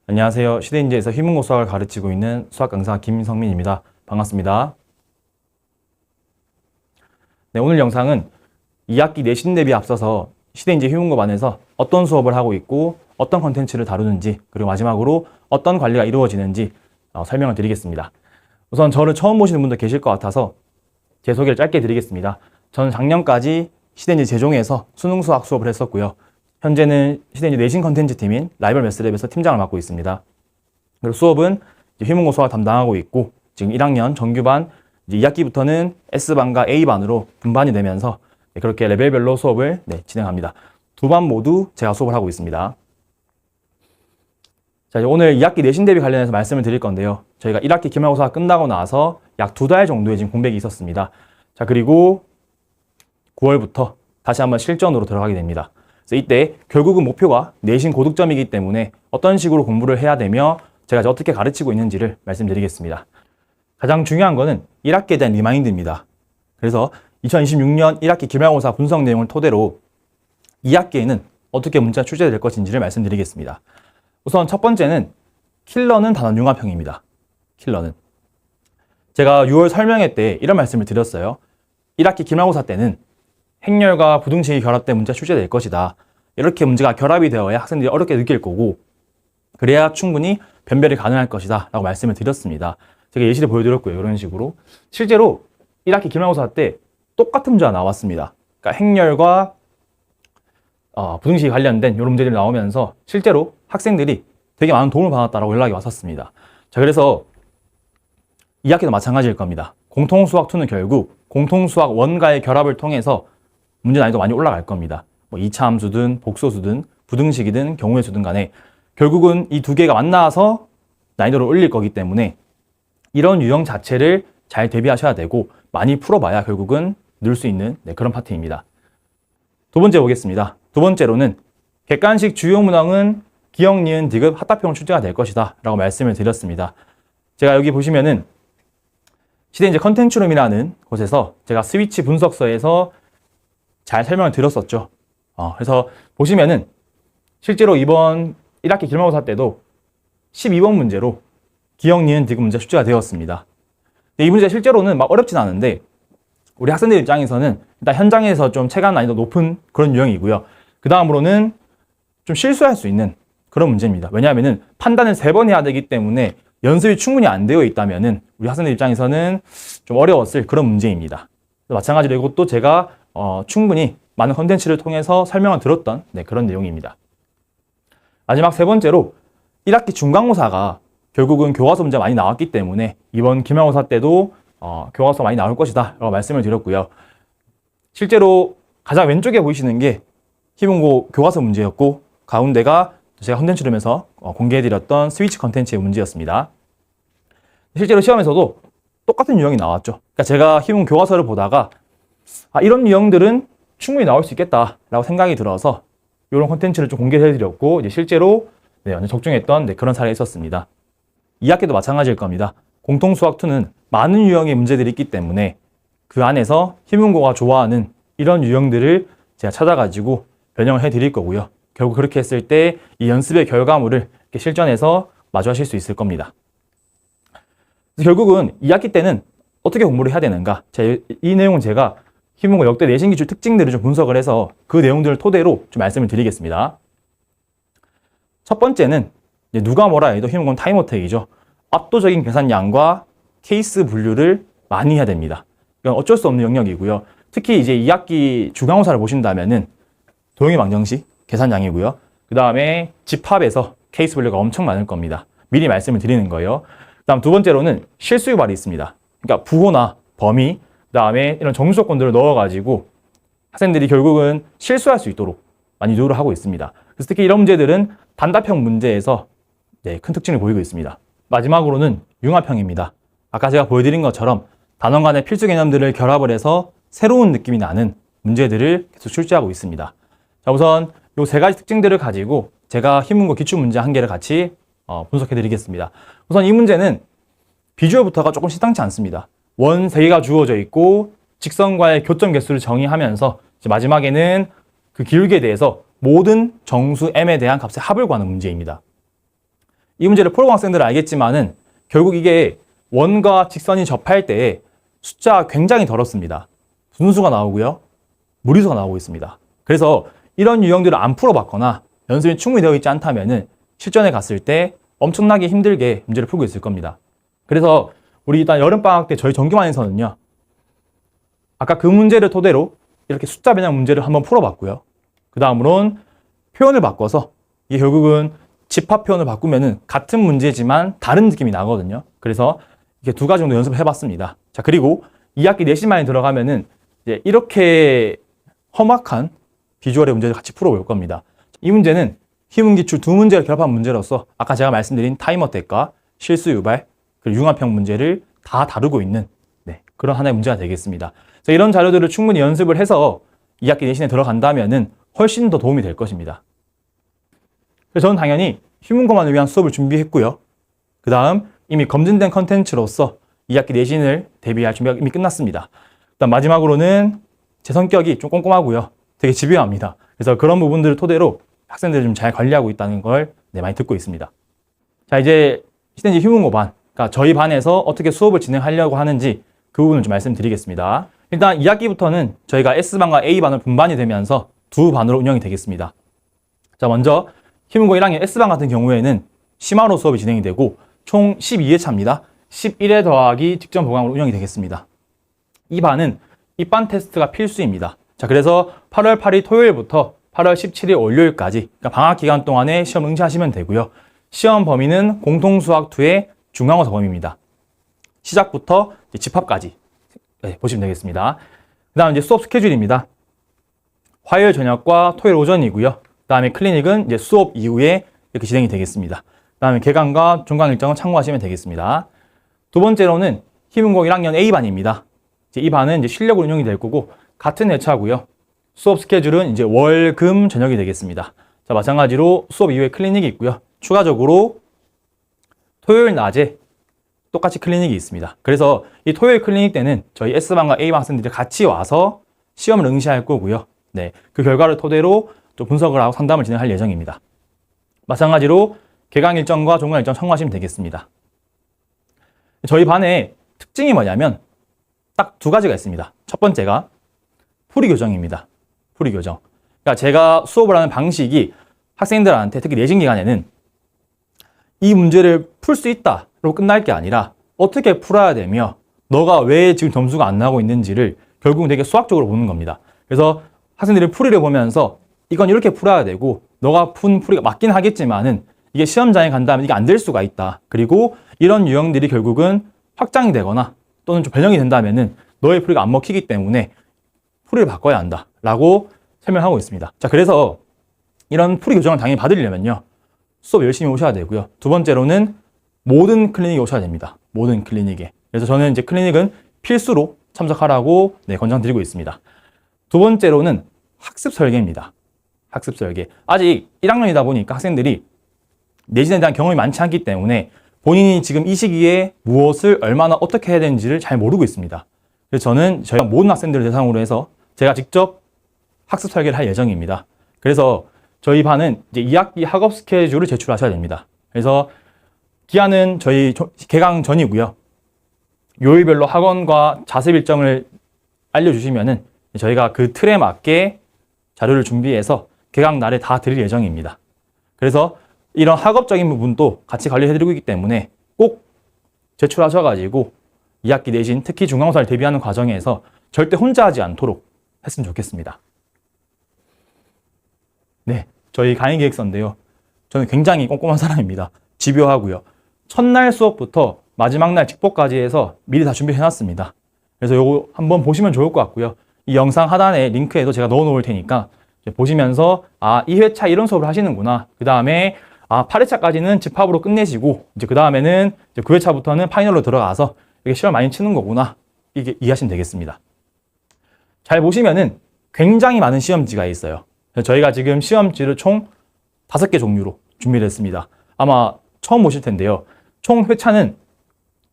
안녕하세요. 시대인재에서 휘문고 수학을 가르치고 있는 수학 강사 김성민입니다. 반갑습니다. 네, 오늘 영상은 2학기 내신 대비 앞서서 시대인재 휘문고반에서 어떤 수업을 하고 있고 어떤 컨텐츠를 다루는지, 그리고 마지막으로 어떤 관리가 이루어지는지 설명을 드리겠습니다. 우선 저를 처음 보시는 분도 계실 것 같아서 제 소개를 짧게 드리겠습니다. 저는 작년까지 시대인재 재종에서 수능 수학 수업을 했었고요. 현재는 시대인재 내신 컨텐츠 팀인 라이벌 매스랩에서 팀장을 맡고 있습니다. 그리고 수업은 휘문고 수학을 담당하고 있고, 지금 1학년 정규반 2학기부터는 S반과 A반으로 분반이 되면서 그렇게 레벨별로 수업을 진행합니다. 두 반 모두 제가 수업을 하고 있습니다. 자, 오늘 2학기 내신 대비 관련해서 말씀을 드릴 건데요. 저희가 1학기 기말고사가 끝나고 나서 약 2달 정도의 지금 공백이 있었습니다. 자, 그리고 9월부터 다시 한번 실전으로 들어가게 됩니다. 그래서 이때 결국은 목표가 내신 고득점이기 때문에 어떤 식으로 공부를 해야 되며 제가 어떻게 가르치고 있는지를 말씀드리겠습니다. 가장 중요한 거는 1학기에 대한 리마인드입니다. 그래서 2026년 1학기 기말고사 분석 내용을 토대로 2학기에는 어떻게 문제가 출제될 것인지를 말씀드리겠습니다. 우선 첫 번째는 킬러는 단원 융합형입니다. 킬러는. 제가 6월 설명회 때 이런 말씀을 드렸어요. 1학기 기말고사 때는 행렬과 부등식이 결합된 문제가 출제될 것이다. 이렇게 문제가 결합이 되어야 학생들이 어렵게 느낄 거고, 그래야 충분히 변별이 가능할 것이다 라고 말씀을 드렸습니다. 제가 예시를 보여드렸고요. 이런 식으로. 실제로 1학기 기말고사 때 똑같은 문제가 나왔습니다. 그러니까 행렬과 부등식이 관련된 이런 문제들이 나오면서 실제로 학생들이 되게 많은 도움을 받았다라고 연락이 왔었습니다. 자, 그래서 2학기도 마찬가지일 겁니다. 공통수학2는 결국 공통수학 1과의 결합을 통해서 문제 난이도 많이 올라갈 겁니다. 뭐 2차 함수든 복소수든 부등식이든 경우의 수든 간에 결국은 이 두 개가 만나서 난이도를 올릴 거기 때문에 이런 유형 자체를 잘 대비하셔야 되고 많이 풀어봐야 결국은 늘 수 있는 그런 파트입니다. 두 번째 보겠습니다. 두 번째로는 객관식 주요 문항은 기억, 니은, 디귿, 합답형으로 출제가 될 것이다 라고 말씀을 드렸습니다. 제가 여기 보시면은 시대인재 컨텐츠룸이라는 곳에서 제가 스위치 분석서에서 잘 설명을 드렸었죠. 그래서 보시면은 실제로 이번 1학기 기말고사 때도 12번 문제로 기억, 니은, 디귿 문제 출제가 되었습니다. 이 문제 실제로는 막 어렵진 않은데 우리 학생들 입장에서는 일단 현장에서 좀 체감 난이도 높은 그런 유형이고요. 그 다음으로는 좀 실수할 수 있는 그런 문제입니다. 왜냐하면은 판단을 3번 해야 되기 때문에 연습이 충분히 안 되어 있다면은 우리 학생들 입장에서는 좀 어려웠을 그런 문제입니다. 마찬가지로 이것도 제가 충분히 많은 컨텐츠를 통해서 설명을 들었던 그런 내용입니다. 마지막 세 번째로 1학기 중간고사가 결국은 교과서 문제가 많이 나왔기 때문에 이번 기말고사 때도 교과서 많이 나올 것이다 라고 말씀을 드렸고요. 실제로 가장 왼쪽에 보이시는 게 휘문고 교과서 문제였고, 가운데가 제가 컨텐츠룸에서 공개해드렸던 스위치 컨텐츠의 문제였습니다. 실제로 시험에서도 똑같은 유형이 나왔죠. 그러니까 제가 휘문 교과서를 보다가 이런 유형들은 충분히 나올 수 있겠다라고 생각이 들어서 이런 컨텐츠를 좀 공개해드렸고, 이제 실제로 완전 적중했던 그런 사례가 있었습니다. 2학기도 마찬가지일 겁니다. 공통수학2는 많은 유형의 문제들이 있기 때문에 그 안에서 휘문고가 좋아하는 이런 유형들을 제가 찾아가지고 변형을 해드릴 거고요. 결국 그렇게 했을 때 이 연습의 결과물을 이렇게 실전에서 마주하실 수 있을 겁니다. 결국은 2학기 때는 어떻게 공부를 해야 되는가? 이 내용은 제가 휘문고 역대 내신 기출 특징들을 좀 분석을 해서 그 내용들을 토대로 좀 말씀을 드리겠습니다. 첫 번째는 누가 뭐라 해도 휘문고는 타임어택이죠. 압도적인 계산량과 케이스 분류를 많이 해야 됩니다. 이건 어쩔 수 없는 영역이고요. 특히 이제 2학기 중간고사를 보신다면은 도형의 방정식 계산량이고요. 그 다음에 집합에서 케이스 분류가 엄청 많을 겁니다. 미리 말씀을 드리는 거예요. 그 다음 두 번째로는 실수 유발이 있습니다. 그러니까 부호나 범위, 그 다음에 이런 정수 조건들을 넣어가지고 학생들이 결국은 실수할 수 있도록 많이 유도를 하고 있습니다. 그래서 특히 이런 문제들은 단답형 문제에서 큰 특징을 보이고 있습니다. 마지막으로는 융합형입니다. 아까 제가 보여드린 것처럼 단원 간의 필수 개념들을 결합을 해서 새로운 느낌이 나는 문제들을 계속 출제하고 있습니다. 자, 우선 이 세 가지 특징들을 가지고 제가 휘문고 기출문제 한 개를 같이 분석해 드리겠습니다. 우선 이 문제는 비주얼부터가 조금 심상치 않습니다. 원 3개가 주어져 있고 직선과의 교점 개수를 정의하면서 마지막에는 그 기울기에 대해서 모든 정수 m에 대한 값의 합을 구하는 문제입니다. 이 문제를 풀어본 학생들은 알겠지만은 결국 이게 원과 직선이 접할 때 숫자가 굉장히 더럽습니다. 분수가 나오고요. 무리수가 나오고 있습니다. 그래서 이런 유형들을 안 풀어봤거나 연습이 충분히 되어 있지 않다면은 실전에 갔을 때 엄청나게 힘들게 문제를 풀고 있을 겁니다. 그래서 우리 일단 여름방학 때 저희 정규반에서는요. 아까 그 문제를 토대로 이렇게 숫자 변형 문제를 한번 풀어봤고요. 그 다음으로는 표현을 바꿔서 이게 결국은 집합 표현을 바꾸면은 같은 문제지만 다른 느낌이 나거든요. 그래서 이렇게 두 가지 정도 연습을 해봤습니다. 자, 그리고 2학기 내신반에 들어가면은 이제 이렇게 험악한 비주얼의 문제를 같이 풀어볼 겁니다. 이 문제는 희문 기출 두 문제를 결합한 문제로서 아까 제가 말씀드린 타이머 대가, 실수 유발, 그리고 융합형 문제를 다 다루고 있는 그런 하나의 문제가 되겠습니다. 그래서 이런 자료들을 충분히 연습을 해서 2학기 내신에 들어간다면은 훨씬 더 도움이 될 것입니다. 그래서 저는 당연히 휴문고만을 위한 수업을 준비했고요. 그 다음 이미 검증된 컨텐츠로서 2학기 내신을 대비할 준비가 이미 끝났습니다. 일단 마지막으로는 제 성격이 좀 꼼꼼하고요. 되게 집요합니다. 그래서 그런 부분들을 토대로 학생들을 좀 잘 관리하고 있다는 걸 많이 듣고 있습니다. 자, 이제 시대지 휴문고반, 그러니까 저희 반에서 어떻게 수업을 진행하려고 하는지 그 부분을 좀 말씀드리겠습니다. 일단 2학기부터는 저희가 S반과 A반을 분반이 되면서 두 반으로 운영이 되겠습니다. 자, 먼저 휴문고 1학년 S반 같은 경우에는 심화로 수업이 진행이 되고 총 12회차입니다. 11회 더하기 직전 보강으로 운영이 되겠습니다. 이 반은 입반 테스트가 필수입니다. 자, 그래서 8월 8일 토요일부터 8월 17일 월요일까지 그러니까 방학 기간 동안에 시험 응시하시면 되고요. 시험 범위는 공통수학2의 중간고사 범위입니다. 시작부터 집합까지 보시면 되겠습니다. 그 다음 이제 수업 스케줄입니다. 화요일 저녁과 토요일 오전이고요. 그 다음에 클리닉은 이제 수업 이후에 이렇게 진행이 되겠습니다. 그 다음에 개강과 종강 일정은 참고하시면 되겠습니다. 두 번째로는 희문고 1학년 A반입니다. 이 반은 이제 실력으로 운영이 될 거고 같은 회차고요. 수업 스케줄은 이제 월, 금, 저녁이 되겠습니다. 자, 마찬가지로 수업 이후에 클리닉이 있고요. 추가적으로 토요일 낮에 똑같이 클리닉이 있습니다. 그래서 이 토요일 클리닉 때는 저희 S반과 A반 학생들이 같이 와서 시험을 응시할 거고요. 그 결과를 토대로 좀 분석을 하고 상담을 진행할 예정입니다. 마찬가지로 개강 일정과 종강 일정 참고하시면 되겠습니다. 저희 반의 특징이 뭐냐면 딱 두 가지가 있습니다. 첫 번째가 풀이 교정입니다. 풀이 교정. 그러니까 제가 수업을 하는 방식이 학생들한테 특히 내신 기간에는 이 문제를 풀 수 있다로 끝날 게 아니라 어떻게 풀어야 되며 너가 왜 지금 점수가 안 나오고 있는지를 결국은 되게 수학적으로 보는 겁니다. 그래서 학생들이 풀이를 보면서 이건 이렇게 풀어야 되고 너가 푼 풀이가 맞긴 하겠지만은 이게 시험장에 간다면 이게 안 될 수가 있다. 그리고 이런 유형들이 결국은 확장이 되거나 또는 좀 변형이 된다면은 너의 풀이가 안 먹히기 때문에 풀이를 바꿔야 한다. 라고 설명하고 있습니다. 자, 그래서 이런 풀이 교정을 당연히 받으려면요. 수업 열심히 오셔야 되고요. 두 번째로는 모든 클리닉에 오셔야 됩니다. 모든 클리닉에. 그래서 저는 이제 클리닉은 필수로 참석하라고 권장드리고 있습니다. 두 번째로는 학습 설계입니다. 학습 설계. 아직 1학년이다 보니까 학생들이 내신에 대한 경험이 많지 않기 때문에 본인이 지금 이 시기에 무엇을 얼마나 어떻게 해야 되는지를 잘 모르고 있습니다. 그래서 저는 저희 모든 학생들을 대상으로 해서 제가 직접 학습 설계를 할 예정입니다. 그래서 저희 반은 이제 2학기 학업 스케줄을 제출하셔야 됩니다. 그래서 기한은 저희 개강 전이고요. 요일별로 학원과 자습 일정을 알려주시면은 저희가 그 틀에 맞게 자료를 준비해서 개강 날에 다 드릴 예정입니다. 그래서 이런 학업적인 부분도 같이 관리해드리고 있기 때문에 꼭 제출하셔가지고 2학기 내신 특히 중간고사를 대비하는 과정에서 절대 혼자 하지 않도록 했으면 좋겠습니다. 저희 강의계획서인데요. 저는 굉장히 꼼꼼한 사람입니다. 집요하고요. 첫날 수업부터 마지막 날 직보까지 해서 미리 다 준비해놨습니다. 그래서 요거 한번 보시면 좋을 것 같고요. 이 영상 하단에 링크에도 제가 넣어 놓을 테니까 보시면서 아, 2회차 이런 수업을 하시는구나. 그 다음에 8회차까지는 집합으로 끝내시고 이제 그 다음에는 9회차부터는 파이널로 들어가서 이렇게 시험 많이 치는 거구나. 이게 이해하시면 되겠습니다. 잘 보시면은 굉장히 많은 시험지가 있어요. 저희가 지금 시험지를 총 5개 종류로 준비를 했습니다. 아마 처음 보실 텐데요. 총 회차는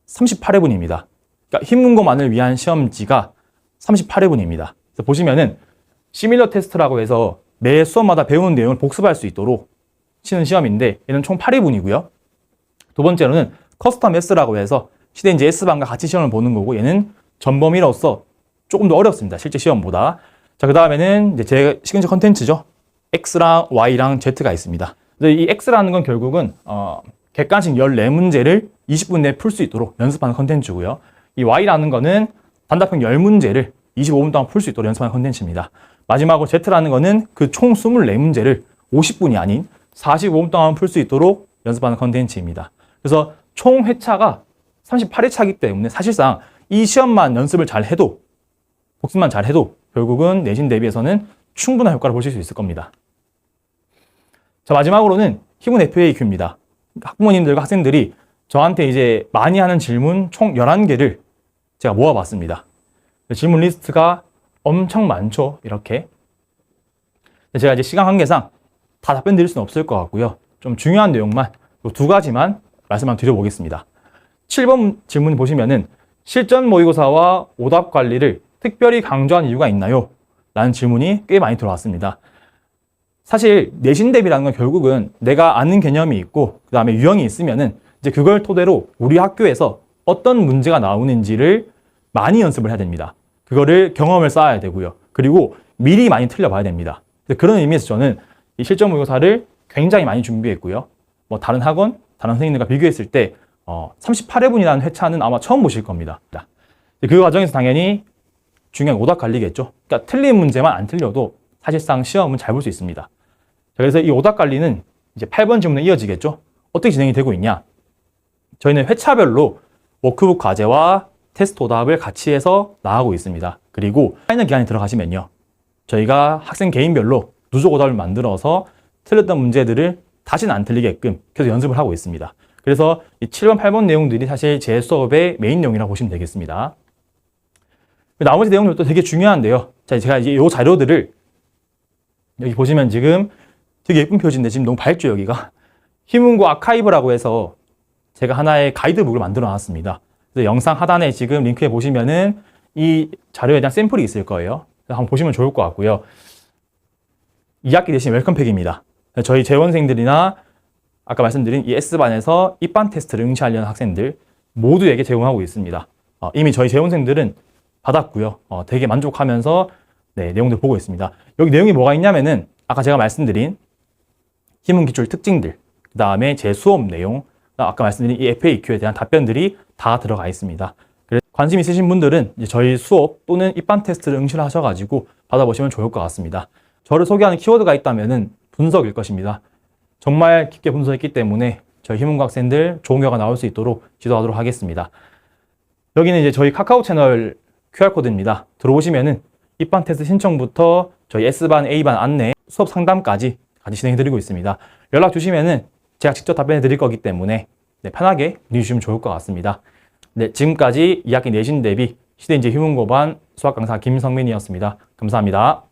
38회분입니다. 그러니까 흰문고만을 위한 시험지가 38회분입니다. 그래서 보시면은 시밀러 테스트라고 해서 매 수업마다 배우는 내용을 복습할 수 있도록 치는 시험인데 얘는 총 8회분이고요. 두 번째로는 커스텀 S라고 해서 시대인지 S반과 같이 시험을 보는 거고, 얘는 전범위로서 조금 더 어렵습니다. 실제 시험보다. 자, 그 다음에는 이제 제 시그니처 컨텐츠죠. X랑 Y랑 Z가 있습니다. 이 X라는 건 결국은 객관식 14문제를 20분 내에 풀 수 있도록 연습하는 컨텐츠고요. 이 Y라는 거는 단답형 10문제를 25분 동안 풀 수 있도록 연습하는 컨텐츠입니다. 마지막으로 Z라는 거는 그 총 24문제를 50분이 아닌 45분 동안 풀 수 있도록 연습하는 컨텐츠입니다. 그래서 총 회차가 38회차이기 때문에 사실상 이 시험만 연습을 잘 해도, 복습만 잘 해도 결국은 내신 대비해서는 충분한 효과를 보실 수 있을 겁니다. 자, 마지막으로는 희문 FAQ입니다. 학부모님들과 학생들이 저한테 이제 많이 하는 질문 총 11개를 제가 모아봤습니다. 질문 리스트가 엄청 많죠, 이렇게. 제가 이제 시간 관계상 다 답변 드릴 수는 없을 것 같고요. 좀 중요한 내용만, 두 가지만 말씀을 드려보겠습니다. 7번 질문 보시면은 실전 모의고사와 오답 관리를 특별히 강조한 이유가 있나요? 라는 질문이 꽤 많이 들어왔습니다. 사실 내신 대비라는 건 결국은 내가 아는 개념이 있고 그 다음에 유형이 있으면은 이제 그걸 토대로 우리 학교에서 어떤 문제가 나오는지를 많이 연습을 해야 됩니다. 그거를 경험을 쌓아야 되고요. 그리고 미리 많이 틀려봐야 됩니다. 그런 의미에서 저는 이 실전 모의고사를 굉장히 많이 준비했고요. 뭐 다른 학원, 다른 선생님들과 비교했을 때 38회분이라는 회차는 아마 처음 보실 겁니다. 그 과정에서 당연히 중요한 오답 관리겠죠. 그러니까 틀린 문제만 안 틀려도 사실상 시험은 잘 볼 수 있습니다. 자, 그래서 이 오답 관리는 이제 8번 질문에 이어지겠죠. 어떻게 진행이 되고 있냐? 저희는 회차별로 워크북 과제와 테스트 오답을 같이 해서 나가고 있습니다. 그리고 파이널 기간에 들어가시면요, 저희가 학생 개인별로 누적 오답을 만들어서 틀렸던 문제들을 다시는 안 틀리게끔 계속 연습을 하고 있습니다. 그래서 이 7번, 8번 내용들이 사실 제 수업의 메인 내용이라고 보시면 되겠습니다. 나머지 내용들도 되게 중요한데요. 자, 제가 이제 이 자료들을 여기 보시면 지금 되게 예쁜 표지인데 지금 너무 밝죠, 여기가. 희문고 아카이브라고 해서 제가 하나의 가이드북을 만들어 놨습니다. 그래서 영상 하단에 지금 링크에 보시면은 이 자료에 대한 샘플이 있을 거예요. 그래서 한번 보시면 좋을 것 같고요. 2학기 대신 웰컴팩입니다. 저희 재원생들이나 아까 말씀드린 이 S반에서 입반 테스트를 응시하려는 학생들 모두에게 제공하고 있습니다. 이미 저희 재원생들은 받았고요. 되게 만족하면서 내용들 보고 있습니다. 여기 내용이 뭐가 있냐면은 아까 제가 말씀드린 희문 기출 특징들, 그 다음에 제 수업 내용, 아까 말씀드린 이 FAQ에 대한 답변들이 다 들어가 있습니다. 그래서 관심 있으신 분들은 이제 저희 수업 또는 입반 테스트를 응시를 하셔가지고 받아보시면 좋을 것 같습니다. 저를 소개하는 키워드가 있다면은 분석일 것입니다. 정말 깊게 분석했기 때문에 저희 희문고 학생들 좋은 결과 나올 수 있도록 지도하도록 하겠습니다. 여기는 이제 저희 카카오 채널 QR코드입니다. 들어오시면은 입반 테스트 신청부터 저희 S반, A반 안내, 수업 상담까지 같이 진행해드리고 있습니다. 연락 주시면은 제가 직접 답변해 드릴 거기 때문에 편하게 문의 주시면 좋을 것 같습니다. 지금까지 2학기 내신 대비 시대인재 희문고반 수학 강사 김성민이었습니다. 감사합니다.